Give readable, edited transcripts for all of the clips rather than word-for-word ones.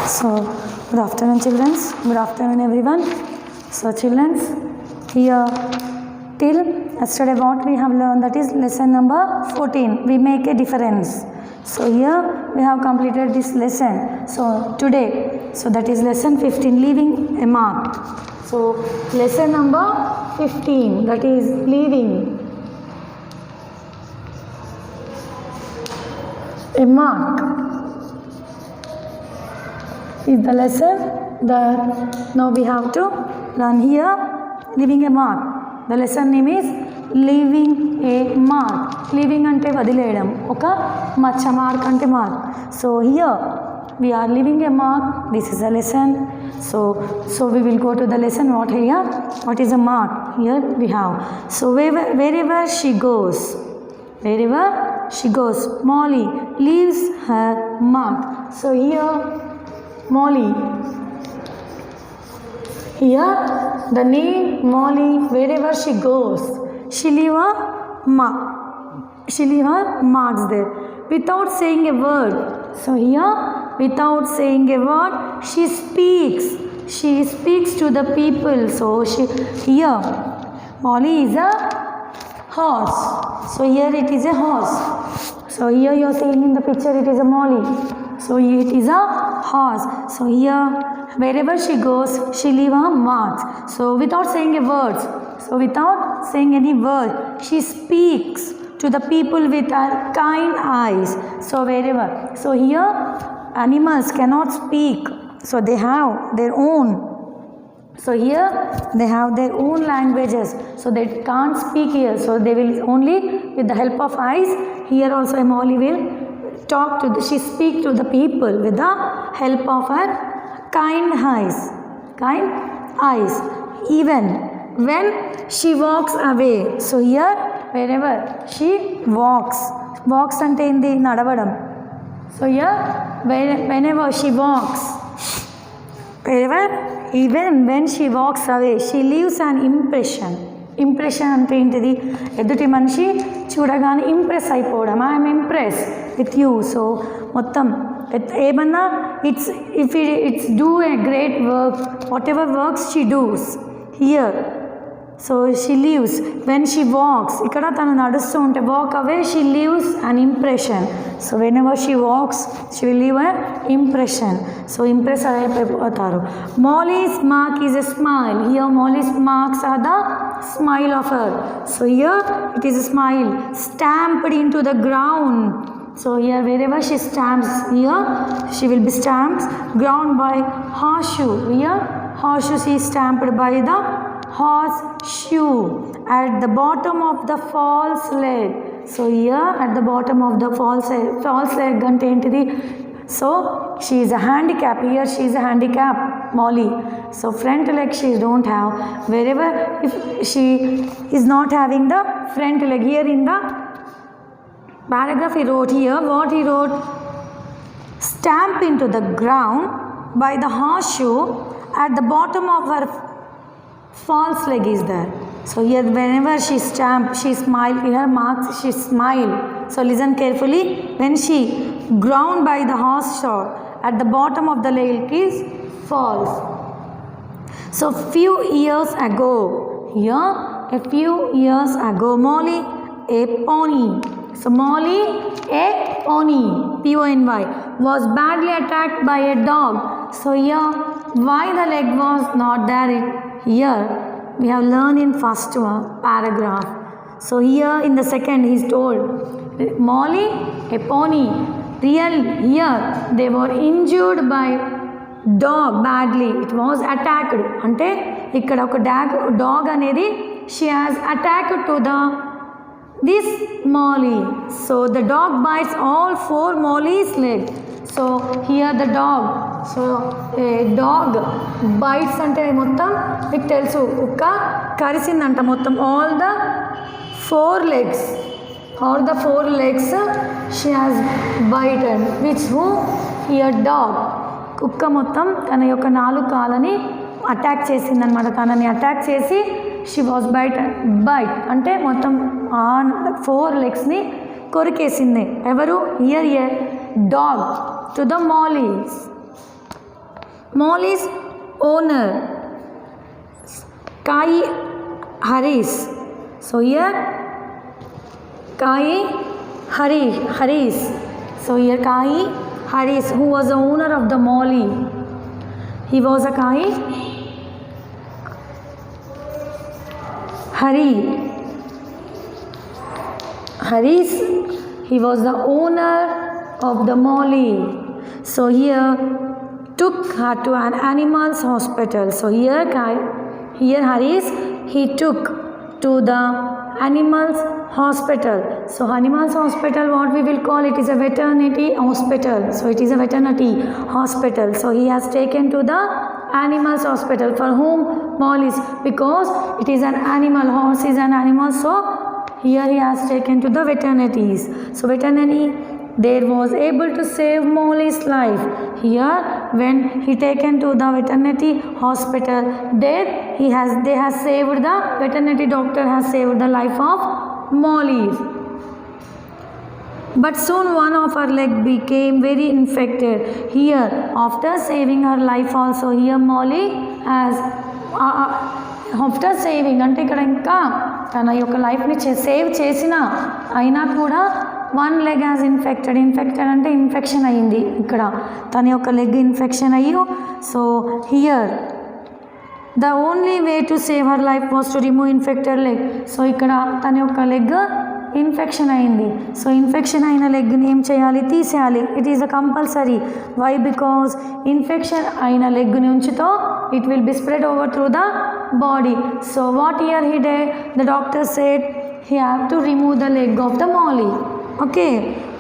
So, good afternoon, children. Good afternoon, everyone. So, children, here till yesterday what we have learned, that is lesson number 14. We make a difference. So, here we have completed this lesson. So, today, so that is lesson 15, leaving a mark. So, lesson number 15, that is leaving a mark, is the lesson that now we have to learn here. Leaving a mark. The lesson name is leaving a mark. Leaving ante vadiledam, oka macha mark ante mark. So here we are leaving a mark. This is a lesson. So we will go to the lesson. What here? What is a mark? Here we have. So wherever she goes, Molly leaves her mark. So here Molly, here the name Molly, wherever she goes, she leave her mark. She leave her marks there without saying a word. So here, without saying a word, she speaks. She speaks to the people. So here Molly is a horse. So here it is a horse. So here you are seeing in the picture it is a Molly. So it is a horse. So here wherever she goes, she leave her marks. So without saying a word, without saying any word, she speaks to the people with her kind eyes. So wherever. So here animals cannot speak. So they have their own. So here they have their own languages. So they can't speak here. So they will only with the help of eyes. Here also Molly will talk to she speak to the people with the help of her kind eyes. Even when she walks away. So here wherever she walks ante indi nadavadam. So here whenever she walks, even when she walks away, she leaves an impression. Impression అంటే ఏంటిది? ఎదుటి మనిషి చూడగానే impress అయిపోవడం. I am impress with you. So మొత్తం ఏమన్నా it's do a great work, whatever works she does here. So she leaves when she walks. ఇక్కడ తను నడుస్తూ ఉంటే walk away, she leaves an impression. So whenever she walks she will leave a impression. So impress అయిపోతారు. Molly's mark is a smile. Here Molly's marks are the smile of her. So here it is a smile stamped into the ground. So here wherever she stamps, here she will be stamped ground by horseshoe. Here horseshoe is stamped by the horseshoe at the bottom of the false leg. So here at the bottom of the false leg ante entidi? So she is a handicap. Here she is a handicap, Molly. So front leg she don't have. Wherever if she is not having the front leg, here in the paragraph he wrote here, what he wrote? Stamp into the ground by the horseshoe at the bottom of her false leg is there. So here whenever she stamp, she smile, her marks, she smile. So listen carefully. When she ground by the horseshoe at the bottom of the leg is false. So few years ago, here a few years ago, Molly a pony. So Molly a pony, P-O-N-Y, was badly attacked by a dog. So here why the leg was not there? Here we have learned in first paragraph. So here in the second he is told Molly a pony. Here they were injured by dog badly. It was attacked. అంటే ఇక్కడ ఒక dog అనేది she has attacked to this Molly. So the dog bites all 4 Molly's legs. So here the dog. So a dog bites అంటే మొత్తం మీకు తెలుసు కుక్క కరిసిందంట మొత్తం all the 4 legs. All the 4 legs she has bitten. Which who? Here dog. కుక్క మొత్తం తన యొక్క 4 కాళ్ళని అటాక్ చేసిందనమాట. తనని అటాక్ చేసి షీ వాజ్ బైట్ అంటే మొత్తం 4 లెగ్స్ని కొరికేసింది. ఎవరు? Here dog to the Molly's. Molly's owner, Kai Harris. So here Kai Harris. So here Kai Harris, who was the owner of the Molly. He was a Kai Harris. He was the owner of the Molly. So here took her to an animal's hospital. So here Harris, he took to the animal's hospital. So animal's hospital, what we will call it, is a veterinary hospital. So it is a veterinary hospital. So he has taken to the animal's hospital. For whom? Molly's, because it is an animal. Horse is an animal. So here he has taken to the veterinaries. So veterinary there was able to save Molly's life. Here when he taken to the veterinary hospital, there they have saved, the veterinary doctor has saved the life of Molly. But soon one of her leg became very infected. Here after saving her life also, here Molly has after saving, అంటే ఇక్కడ ఇంకా తన యొక్క లైఫ్ని save చేసిన అయినా కూడా one leg has infected అంటే ఇన్ఫెక్షన్ అయ్యింది. ఇక్కడ తన యొక్క లెగ్ ఇన్ఫెక్షన్ అయ్యి, so here the only way to save her life was to remove infected leg. So ఇక్కడ తన యొక్క లెగ్ ఇన్ఫెక్షన్ అయింది. సో ఇన్ఫెక్షన్ అయిన లెగ్ని ఏం చేయాలి? తీసేయాలి. It is a compulsory. Why? Because infection అయిన లెగ్ని ఉంచుతో it will be spread over through the body. So what here he day? The doctor said he have to remove the leg of the Molly. Okay,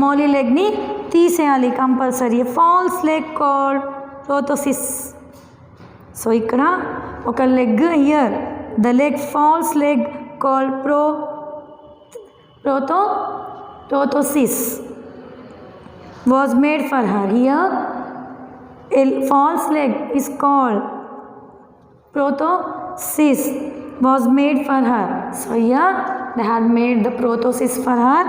Molly లెగ్ని తీసేయాలి compulsory. False leg called prosthesis. So ఇక్కడ ఒక leg, here the leg, false leg called Prosthesis was made for her. Here a false leg is called prosthesis was made for her. So here they had made the prosthesis for her.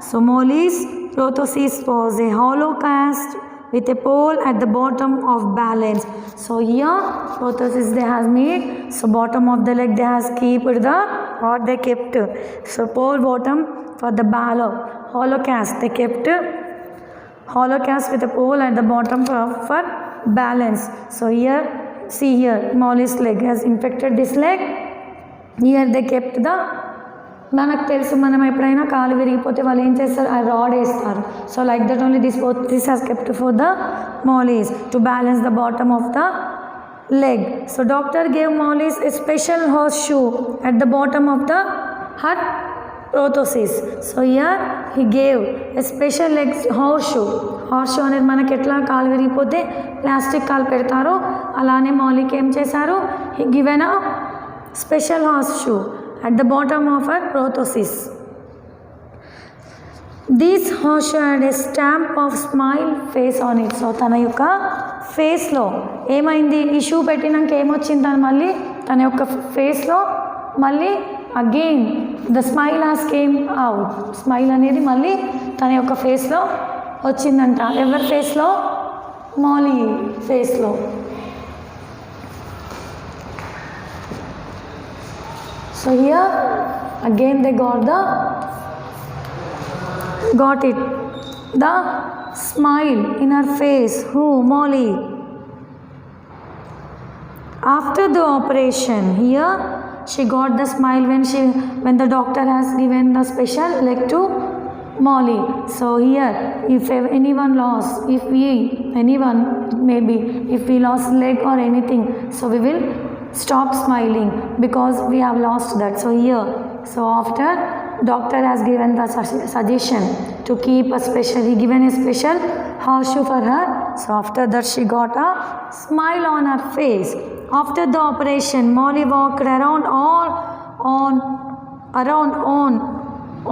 So Molly's prosthesis was a hollow cast with a pole at the bottom of balance. So here prosthesis they has made. So bottom of the leg they has kept the, or they kept, so pole bottom for the hollow cast. They kept hollow cast with a pole at the bottom for balance. So here, see here, Molly's leg has infected this leg. Here they kept the, మనకు తెలుసు, మనం ఎప్పుడైనా కాలు విరిగిపోతే వాళ్ళు ఏం చేస్తారు? ఆ rod వేస్తారు. So like that only this has kept for the Molly's to balance the bottom of the leg. So doctor gave Molly's a special horseshoe at the bottom of her prosthesis. So here he gave a special leg horseshoe. horseshoe అనేది మనకి ఎట్లా కాలు విరిగిపోతే plastic కాలు పెడతారో అలానే Mollyకి ఏం చేశారు? he given a special horseshoe at the bottom of her prosthesis. This horseshoe had a stamp of smile face on it. So తన యొక్క ఫేస్లో ఏమైంది? ఈ షూ పెట్టినాక ఏమొచ్చింది? తను మళ్ళీ తన యొక్క ఫేస్లో మళ్ళీ again the smile has came out. Smile అనేది మళ్ళీ తన యొక్క ఫేస్లో వచ్చిందంట. ఎవరి ఫేస్లో? Molly ఫేస్లో. So here again they got it, the smile in her face. Who? Molly. After the operation, here she got the smile when the doctor has given the special leg to Molly. So here, if anyone lost, if we lost leg or anything, so we will stop smiling because we have lost that. So here, so after doctor has given the suggestion to keep he given a special horseshoe for her. So after that she got a smile on her face. After the operation, Molly walked around on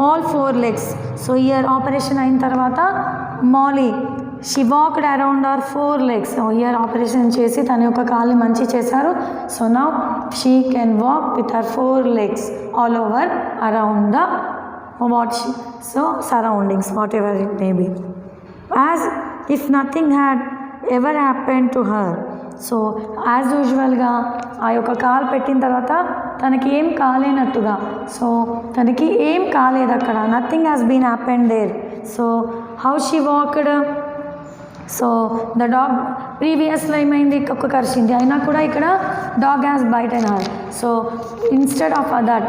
all four legs. So here operation ayin tarvata Molly, she walked around her four legs. So here operation chesi tana yokka kaalni manchi chesaru. So now she can walk with her four legs all over around the surroundings, whatever it may be, as if nothing had ever happened to her. So as యూజువల్గా ఆ యొక్క కాలు పెట్టిన తర్వాత తనకి ఏం కాలేనట్టుగా, so తనకి ఏం కాలేదు అక్కడ, nothing has been happened there. So how she walked, so the dog ప్రీవియస్లో ఏమైంది, కుక్క కరిచింది, అయినా కూడా ఇక్కడ dog has bite and her. So instead of that,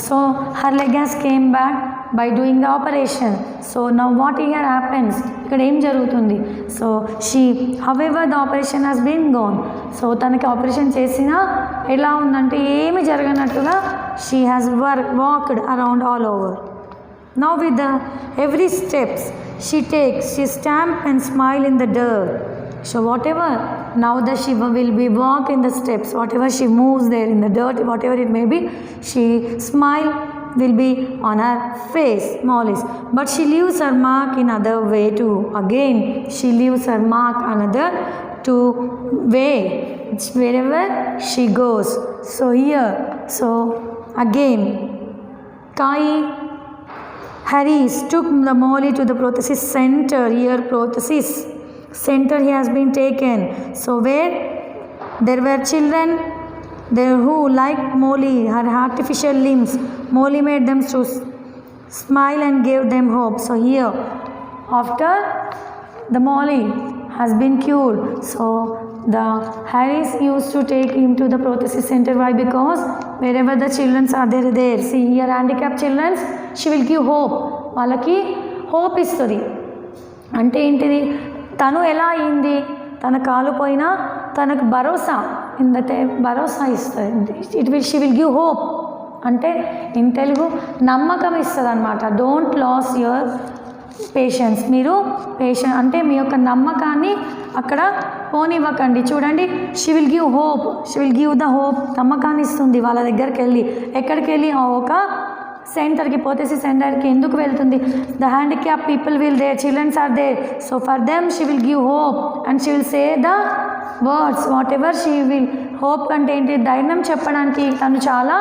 so her leg has came back by doing the operation. So now what here happens, ఇక్కడ ఏం జరుగుతుంది, so she however the operation has been gone. So తనకి operation చేసినా ఎలా ఉందంటే ఏమి జరగనట్టుగా she has walked around all over. Now with the every steps she takes, she stamp and smile in the dirt. So whatever, now that she will be walk in the steps, whatever she moves there in the dirt, whatever it may be, she smile will be on her face, Molly's. But she leaves her mark in other way too. Again, she leaves her mark another to way wherever she goes. So here, so again, Kai Harris took the Molly to the prosthesis center, ear prosthesis center he has been taken. So where there were children there who liked Molly, her artificial limbs. Molly made them to smile and gave them hope. So here, after the Molly has been cured, so the Harris used to take him to the prosthesis center. Why? Because wherever the children are there, see here handicapped children, she will give hope, వాళ్ళకి hope ఇస్తుంది. అంటే ఏంటిది, తను ఎలా అయింది, తన కాలు పోయినా తనకు భరోసా భరోసా ఇస్తుంది. షీ విల్ గివ్ హోప్ అంటే ఇన్ తెలుగు నమ్మకం ఇస్తుంది అనమాట. డోంట్ లాస్ యువర్ పేషెన్స్, మీరు అంటే మీ యొక్క నమ్మకాన్ని అక్కడ పోనివ్వకండి. చూడండి, she will give hope, she will give the hope, నమ్మకాన్ని ఇస్తుంది వాళ్ళ దగ్గరికి వెళ్ళి. ఎక్కడికి వెళ్ళి, ఒక సెంటర్కి, పోతేసి సెంటర్కి ఎందుకు వెళ్తుంది, the handicap people will there, children's are there. So for them she will give hope and she will say the words whatever she will. Hope అంటే ఏంటి, ధైర్యం చెప్పడానికి తను చాలా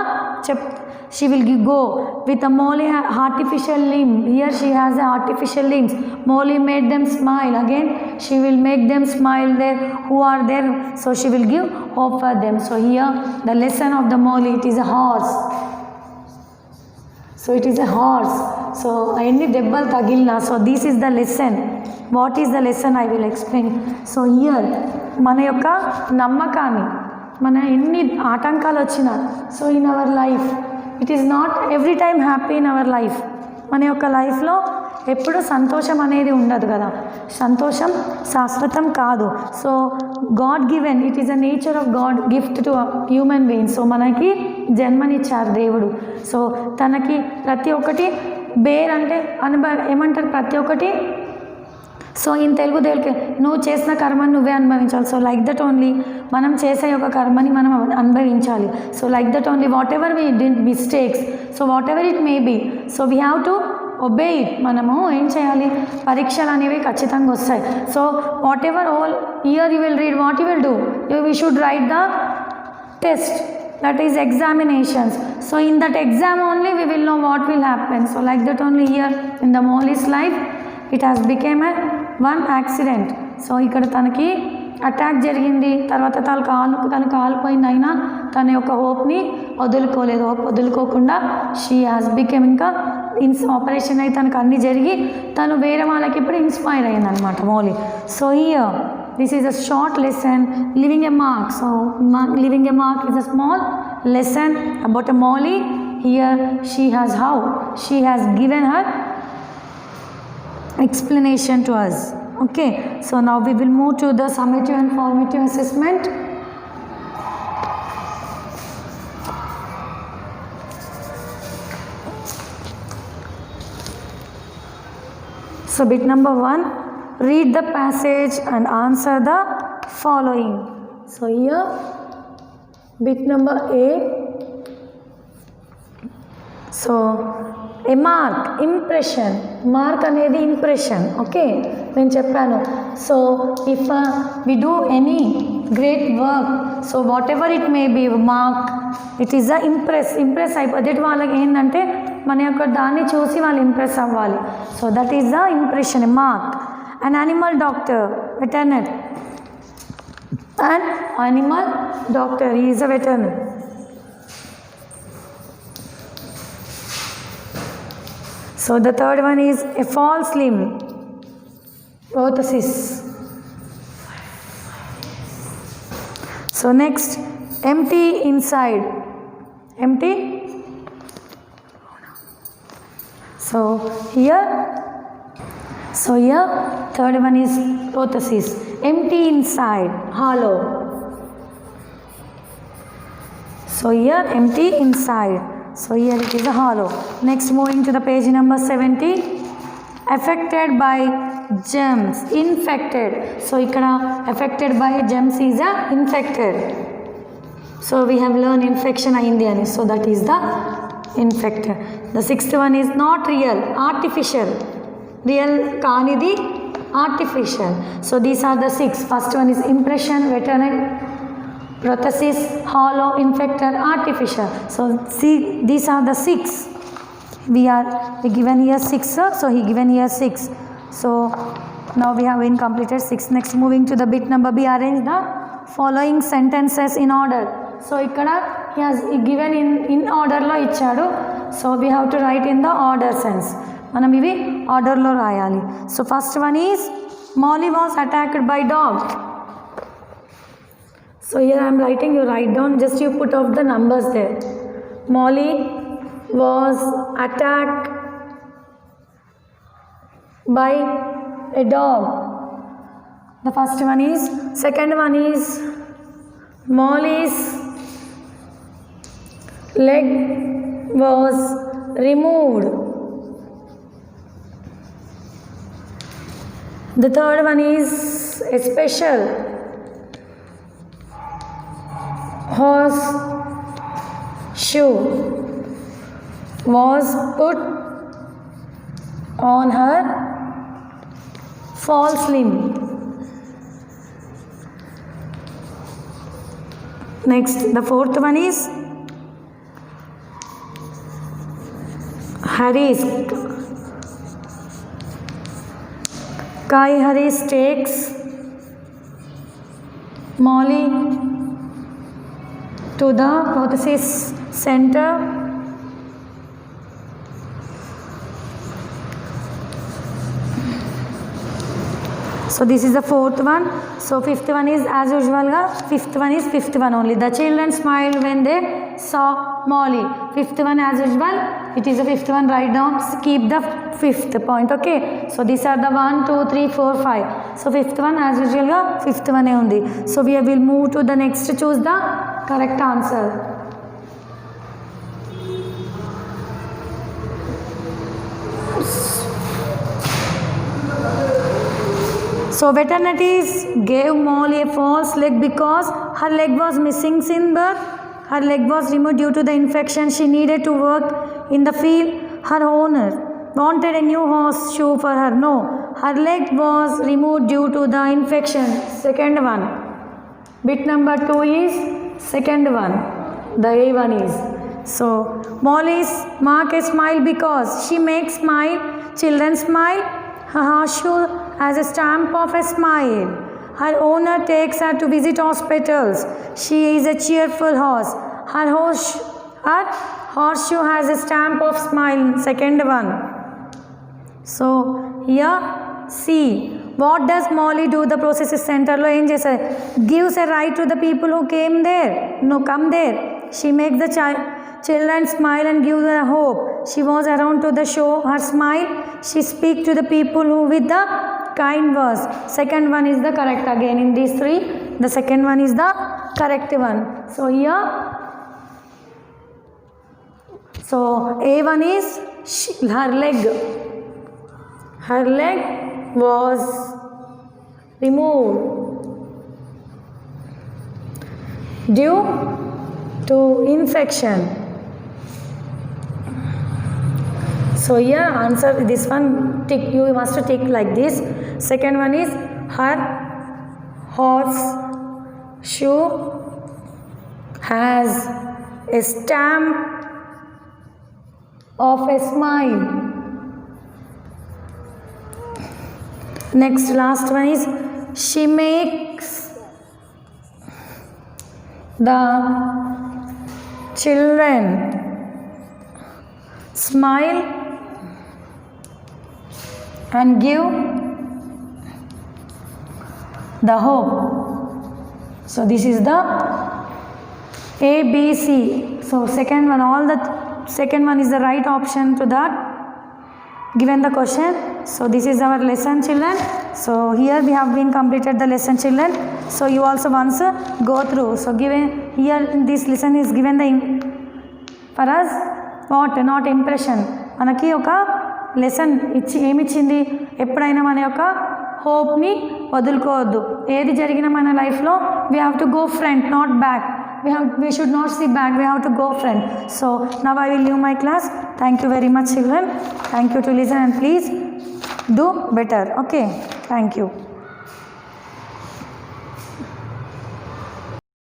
she will go with a Molly artificial limb. Here she has a artificial limbs. Molly made them smile. Again she will make them smile there who are there. So she will give hope for them. So here the lesson of the Molly, it is a horse. So it is a horse. So any debbal tagilna. So this is the lesson. What is the lesson I will explain. So here మన యొక్క నమ్మకాన్ని, మన ఎన్ని ఆటంకాలు వచ్చినా, so in our life it is not every time happy in our life. మన యొక్క లైఫ్లో ఎప్పుడు సంతోషం అనేది ఉండదు కదా, సంతోషం శాశ్వతం కాదు. So God given, it is a nature of God gift to human beings. So మనకి జన్మనిచ్చారు దేవుడు. సో తనకి ప్రతి ఒక్కటి బేర్ అంటే ఏమంటారు, ప్రతి ఒక్కటి. సో ఇన్ తెలుగు దేవుడికి నువ్వు చేసిన కర్మని నువ్వే అనుభవించాలి. సో లైక్ దట్ ఓన్లీ మనం చేసే ఒక కర్మని మనం అనుభవించాలి. So like that only whatever we did mistakes, so whatever it may be, so we have to obey it. మనము ఏం చేయాలి, పరీక్షలు అనేవి ఖచ్చితంగా వస్తాయి. So whatever all year you will read, what you will do, we should write the test, that is examinations. So in that exam only we will know what will happen. So like that only here in the Molly's life it has become a one accident. So ఇక్కడ తనకి attack జరిగింది, తర్వాత తను కాలిపోయింది, అయినా తన యొక్క హోప్ని వదులుకోలేదు. హోప్ వదులుకోకుండా షీ హాజ్ బికెమ్, ఇంకా ఆపరేషన్ అయి తనకు అన్నీ జరిగి తను వేరే వాళ్ళకి ఇప్పుడు ఇన్స్పైర్ అయ్యిందనమాట Molly. So here this is a short lesson, leaving a mark. So leaving a mark is a small lesson about a Molly. Here she has how she has given her explanation to us. Okay, so now we will move to the summative and formative assessment. So bit number 1, read the passage and answer the following. So here bit number A, so a mark, impression, mark అనేది impression. Okay, నేను చెప్పాను. So if we do any great work, so whatever it may be, mark, it is a impress అయిపోతుంది. వాళ్ళకి ఏంటంటే మన యొక్క దాన్ని చూసి వాళ్ళు ఇంప్రెస్ అవ్వాలి. So that is the impression, mark. An animal doctor, veterinary, an animal doctor. He is a veterinarian. So the third one is a false limb, prosthesis. So next, empty inside, empty. So here third one is prosthesis, empty inside, hollow. So here empty inside. So here it is a hollow. Next, moving to the page number 70. Affected by germs, infected. So ikkada affected by germs is a infected. So we have learned infection ayindi ani. So that is the infected. The sixth one is not real, artificial. Real kanidi, artificial. So these are the six. First one is impression, veterinary, prosthesis, hollow, infected, artificial. So see, these are the six. We given here 6, so he given here 6. So now we have completed 6. Next, moving to the bit number B, arrange the following sentences in order. So ikkada he has given in order lo ichadu. So we have to write in the order sense. Manam ivi order lo rayali. So first one is Molly was attacked by dog. So here I am writing, you write down, just you put off the numbers there. Molly was attacked by a dog. The first one is. Second one is Molly's leg was removed. The third one is a special horseshoe was put on her false limb. Next, the fourth one is Harris. Kai Harris takes Molly to the prosthesis center. So this is the fourth one. So fifth one is as usual. Fifth one only. The children smiled when they saw Molly. Fifth one as usual. It is the fifth one. Write down. Keep the fifth point. Okay. So these are the 1, 2, 3, 4, 5. So fifth one as usual. Fifth one only. So we will move to the next. Choose the correct answer. So veterinaries gave Molly a false leg because her leg was missing since birth. Her leg was removed due to the infection. She needed to work in the field. Her owner wanted a new horseshoe for her. No, her leg was removed due to the infection. Second one. Bit number 2 is second one. The A one is. So Molly's mark a smile because she makes smile. Children smile. Her horseshoe has a stamp of a smile. Her owner takes her to visit hospitals. She is a cheerful horse. Her horseshoe has a stamp of smile. Second one. So here see. What does Molly do? The prosthesis center lo em chesadi? Gives a ride to the people who came there. No, come there. She makes the children smile and gives her hope. She was around to the show her smile. She speaks to the people who with the kind words. Second one is the correct again in these three. The second one is the correct one. So here, so A1 is her leg. Her leg was removed due to infection. So here answer this one, tick, you must tick like this. Second one is her horseshoe has a stamp of a smile. Next last one is she makes The children smile and give the hope. So this is the A, B, C. So second one, second one is the right option to that given the question. So this is our lesson, children. So here we have been completed the lesson, children. So you also once go through. So given here this lesson is given the for us what not impression. మనకి ఒక lesson ఏమిచ్చింది, ఎప్పుడైనా మన యొక్క హోప్ని వదులుకోవద్దు. ఏది జరిగినా మన లైఫ్లో we have to go front, not back. We should not see back, we have to go front. So now I will leave my class. Thank you very much, children. Thank you to listen and please do better. Okay, thank you.